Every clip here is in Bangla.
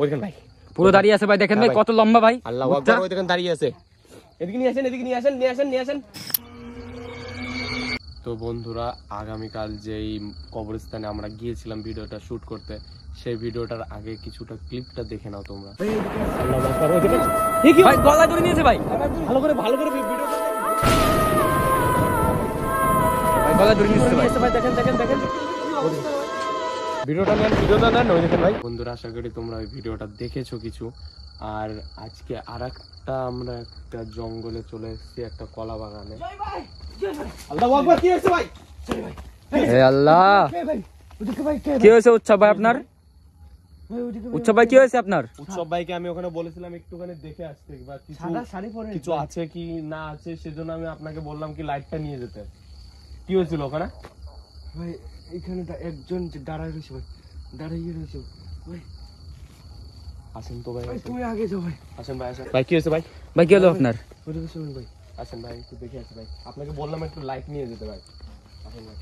ওইখানে ভাই পুরো দাঁড়িয়ে আছে ভাই, দেখেন ভাই কত লম্বা ভাই। আল্লাহু আকবার, ওই দেখেন দাঁড়িয়ে আছে। এদিকে নিয়ে আসেন, এদিকে নিয়ে আসেন। তো বন্ধুরা, আগামীকাল যেই কবরস্থানে আমরা গিয়েছিলাম ভিডিওটা শুট করতে, সেই ভিডিওটার আগে কিছুটা ক্লিপটা দেখে নাও তোমরা। আল্লাহু আকবার, ওই দেখেন ভাই গলা ধরে নিয়েছে ভাই, ভালো করে ভিডিওটা ভাই গলা ধরে নিয়েছে ভাই। ভাই দেখেন ভিডিওটা নেন ওই দেখেন ভাই। বন্ধুরা, আশা করি তোমরা ওই ভিডিওটা দেখেছো কিছু। আর আজকে আরেকটা আমরা একটা জঙ্গলে চলে এসেছি, একটা কলা বাগানে। আল্লাহু আকবার, কি হয়েছে ভাই? হে আল্লাহ, কি হয়েছে উৎসব ভাই আপনার? উৎসব ভাই কি হয়েছে আপনার? উৎসব ভাইকে আমি ওখানে বলেছিলাম একটুখানি দেখে আসতে, বা কিছু আছে কি না আছে, সেজন্য আমি আপনাকে বললাম কি লাইটটা নিয়ে যেতে। কি হয়েছিল ওখানে ভাই? এখানে একজন দাঁড়ায় রয়েছে ভাই, দাঁড়িয়ে রয়েছে ভাই। আসেন তো ভাই, তুমি আগে যাও ভাই। আসেন ভাই, আসেন ভাই। কি হয়েছে ভাই? ভাই কি হলো আপনার? ওদিকে চলুন ভাই। আসেন ভাই, একটু দেখে আসি ভাই। আপনাকে বললাম একটু লাইট নিয়ে যেতে ভাই। আসেন ভাই।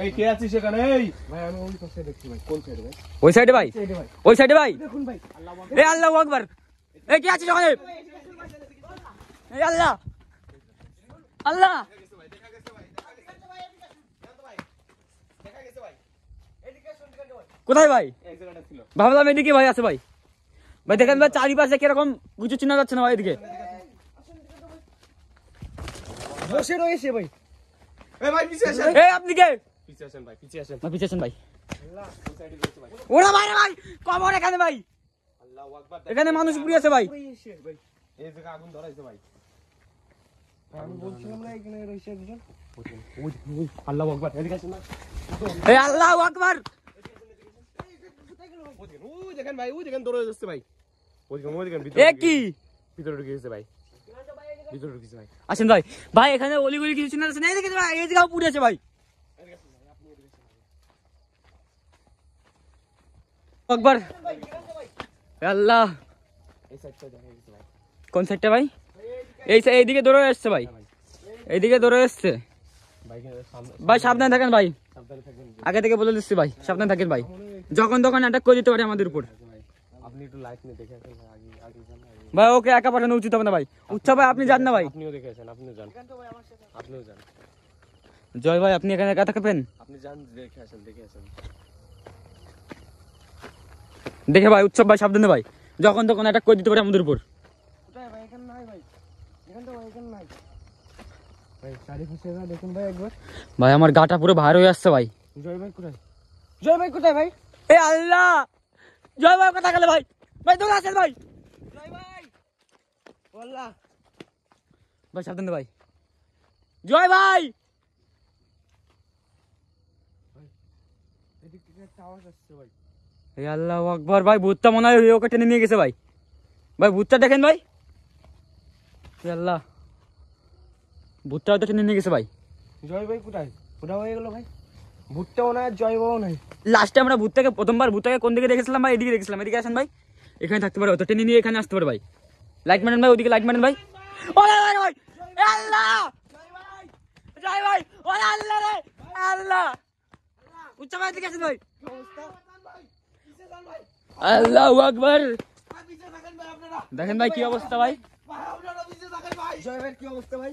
এই কে আছিস সেখানে? এই ভাই আমি ওই পাশে দেখছি ভাই। কোন সাইডে ভাই? ওই সাইডে ভাই, সাইডে ভাই। ওই সাইডে ভাই। দেখুন ভাই। এ আল্লাহু আকবার, এ কি আছে ওখানে? এ আল্লাহ, আল্লাহ কোথায় ভাই? ভাবলাম এদিকে ভাই আছে ভাই। ভাই দেখেন ভাই চারিপাশে কিরকম কিছু চিনা যাচ্ছে না ভাই। এদিকে বসে রয়েছে ভাই। এই ভাই পিছে আসেন। এই আপনি কে? পিছে আসেন ভাই, পিছে আসেন। ভাই পিছে আসেন ভাই। আল্লাহ, ওই সাইডে রয়েছে ভাই। ওরা ভাই রে ভাই, কবর এখানে ভাই, আল্লাহু আকবার। এখানে মানুষ পুড়ে আছে ভাই। এই জায়গা আগুন ধরাইছে ভাই। আমি বলছিলাম না এখানে রয়েছে একজন। ওই আল্লাহু আকবার, এদিকে আসেন না। এই আল্লাহু আকবার। ওই দেখেন ভাই, ওই দেখেন দৌড়ে যাচ্ছে ভাই। ওই দেখেন এ কি? ভিতরে ঢুকে গেছে ভাই। ভিতরে ঢুকেছে ভাই। আসেন ভাই, ভাই এখানে অলিগলি কিছু চিনা যাচ্ছে না। এই দেখেন ভাই, এই জায়গাও পুড়ে আছে ভাই। আকবার, আল্লাহ। এই সাইডটা দেখা গেছে ভাই। কোন সাইডটা ভাই? এইদিকে দৌড়ে আসছে ভাই, এইদিকে দৌড়ে আসছে ভাই সামনে, ভাই। সাবধানে থাকেন ভাই, সাবধানে থাকবেন আগে থেকে বলে দিচ্ছি ভাই, সাবধানে থাকেন ভাই। যখন তখন অ্যাটাক করে দিতে পারে আমাদের উপর ভাই। আপনি একটু লাইট নিয়ে দেখে আসেন ভাই। আগে যান না। ভাই। ওকে একা পাঠানো উচিত হবে না ভাই। উৎসব ভাই আপনি যান না ভাই। আপনিও দেখে আসেন, আপনিও যান। জয় ভাই আপনি এখানে একা থাকবেন? আপনি যান, দেখে আসেন। দেখে ভাই, উৎসব ভাই সাবধানে ভাই, যখন তখন অ্যাটাক করে দিতে পারে আমাদের উপর। কোথায় ভাই? এখানে নাই ভাই। এখানে তো ভাই, এখানে নাই ভাই। চারিপাশে দেখুন ভাই একবার। ভাই আমার গাটা পুরো ভার হয়ে আসছে ভাই। জয় ভাই কোথায়? জয় ভাই কোথায় ভাই? এ আল্লাহ, জয় ভাই কথা গেলে ভাই, ভাই দৌড়ে আসেন ভাই। জয় ভাই। আল্লাহ ভাই সাবধানে ভাই। জয় ভাই। এদিক থেকে একটা আওয়াজ আসছে ভাই। এই আল্লাহু আকবার, ভাই ভূতটা মনে হয় ওকে টেনে নিয়ে গেছে ভাই। ভাই ভূতটা দেখেন ভাই। এই আল্লাহ, ভূতটা হয়তো টেনে নিয়ে গেছে ভাই। জয় ভাই কোথায়? কোথাও হয়ে গেল ভাই। ভূতটাও নাই, জয় বাবাও নাই। লাস্টে আমরা ভূতটাকে প্রথমবার ভূতটাকে কোন দিকে দেখেছিলাম ভাই? এদিকে দেখেছিলাম। এদিকে আসেন ভাই, এখানে থাকতে পারে, হয়তো টেনে নিয়ে এখানে আসতে পারে ভাই। লাইট মারেন ভাই, ওদিকে লাইট মারেন ভাই। ওরে ভাই ভাই, এ আল্লাহ, জয় ভাই, ওরে আল্লাহ রে, আল্লাহ। উচ্চ ভাই এদিকে আসেন ভাই। আল্লাহু আকবার, দেখেন ভাই কি অবস্থা ভাই। জয় ভাই কি অবস্থা ভাই?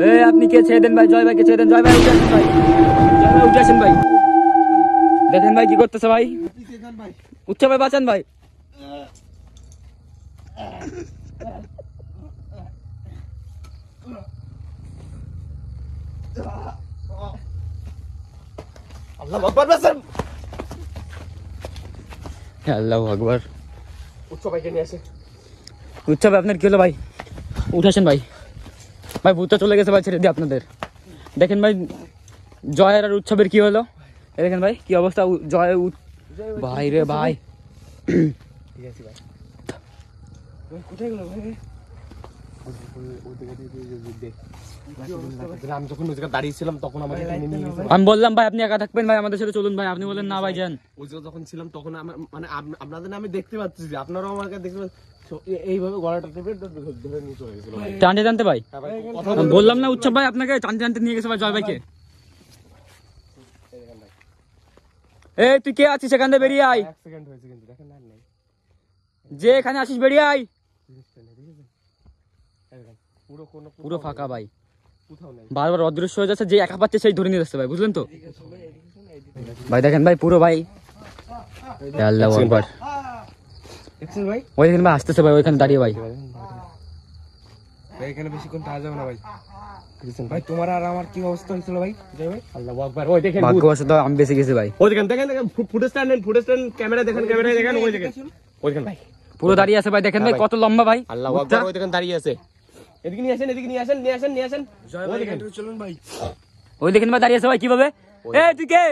এই আপনি কে? ছেড়ে দেন ভাই, জয় ভাইকে ছেড়ে দেন। জয় ভাই উঠে আসেন ভাই, জয় ভাই উঠে আসেন ভাই। দেখেন ভাই কি করতেছে ভাই। উচ্চ ভাই বাঁচান ভাই। আল্লাহু আকবার, বাসন। আল্লাহু আকবার। উৎসব ভাইকে নিয়ে আসে। উচ্চ ভাই আপনার কি হলো ভাই? উঠে আসেন ভাই। ভাই ভূতটা চলে গেছে ভাই, ছেড়ে দিই আপনাদের। দেখেন ভাই জয়ের আর উৎসবের কি হলো, এই দেখেন ভাই কি অবস্থা। জয় ভাই রে ভাই। ঠিক আছে ভাই। কোথায় গেল ভাই? আমি যখন ওই জায়গায় দাঁড়িয়েছিলাম তখন আমাকে টেনে নিয়ে গেছে। আমি বললাম ভাই আপনি একা থাকবেন ভাই, আমাদের সাথে চলুন ভাই। আপনি বলেন না ভাই যান। ওই জায়গায় যখন ছিলাম তখন আমার মানে আপনাদের আমি দেখতে পাচ্ছি, আপনারাও আমাকে দেখতে পাচ্ছেন। এইভাবে গলাটা টেপে ধরে নিয়ে চলে গেছিল ভাই। টানতে টানতে ভাই, কথা আমি বললাম না উৎসব ভাই আপনাকে টানতে টানতে নিয়ে গেছে ভাই জয় ভাইকে। এই তুই কে আছিস সেখান থেকে বেরিয়ে আয়, 1 সেকেন্ড হয়েছে কিন্তু দেখেন না, আর নেই যে এখানে আসিস বেরিয়ে আয়। জিনিসটা নেই, দেখেছেন? এই দেখেন, পুরো কোনো পুরো ফাঁকা ভাই, কোথাও নেই। বারবার অদৃশ্য হয়ে যাচ্ছে, যে একা পাচ্ছে সেই ধরে নিয়ে যাচ্ছে ভাই, বুঝলেন তো ভাই? দেখেন ভাই পুরো ভাই, আল্লাহু আকবার। দেখছেন ভাই? ওই দেখেন ভাই আসতেছে ভাই, ওইখানে দাঁড়িয়ে ভাই। ভাই এখানে বেশিক্ষণ থাকা যাবে না ভাই। ভাই তোমার আর আমার কি অবস্থা হয়েছিল ভাই? জয় ভাই। আল্লাহু আকবার, ওই দেখেন ভূত। ভাগ্যবশত আমি বেঁচে গেছি ভাই। ওই দেখেন দেখেন দেখেন, ফুটেজটা নেন, ফুটেজটা নেন, ক্যামেরা দেখেন, ক্যামেরায় দেখেন, ওই দেখেন, ওই দেখেন ভাই, পুরো দাঁড়িয়ে আছে ভাই, দেখেন ভাই কত লম্বা ভাই। আল্লাহু আকবার, ওই দেখেন দাঁড়িয়ে আছে। এদিকে নিয়ে আসেন, এদিকে নিয়ে আসেন, নিয়ে আসেন, নিয়ে আসেন। জয় ওই ভাই দেখেন, একটু চলুন ভাই। ওই দেখেন ভাই দাঁড়িয়ে আছে ভাই কিভাবে। এই তুই কে?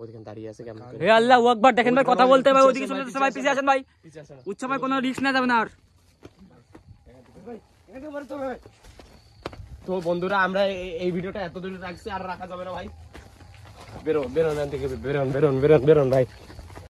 ওই দেখেন দাঁড়িয়ে আছে কেমন করে। হে আল্লাহু আকবার, দেখেন ভাই কথা বলতে ভাই, ওদিকে চলে যাচ্ছে ভাই, পিছিয়ে আসেন ভাই, পিছে আসেন। উচ্চ ভাই কোনো রিস্ক না যাবে না আর। এখানে বাড়ি তো ভাই। তো বন্ধুরা আমরা এই ভিডিওটা এত দূরে রাখছি, আর রাখা যাবে না ভাই। বেরোন বেরোন এখান থেকে, বেরোন বেরোন বেরোন বেরোন ভাই।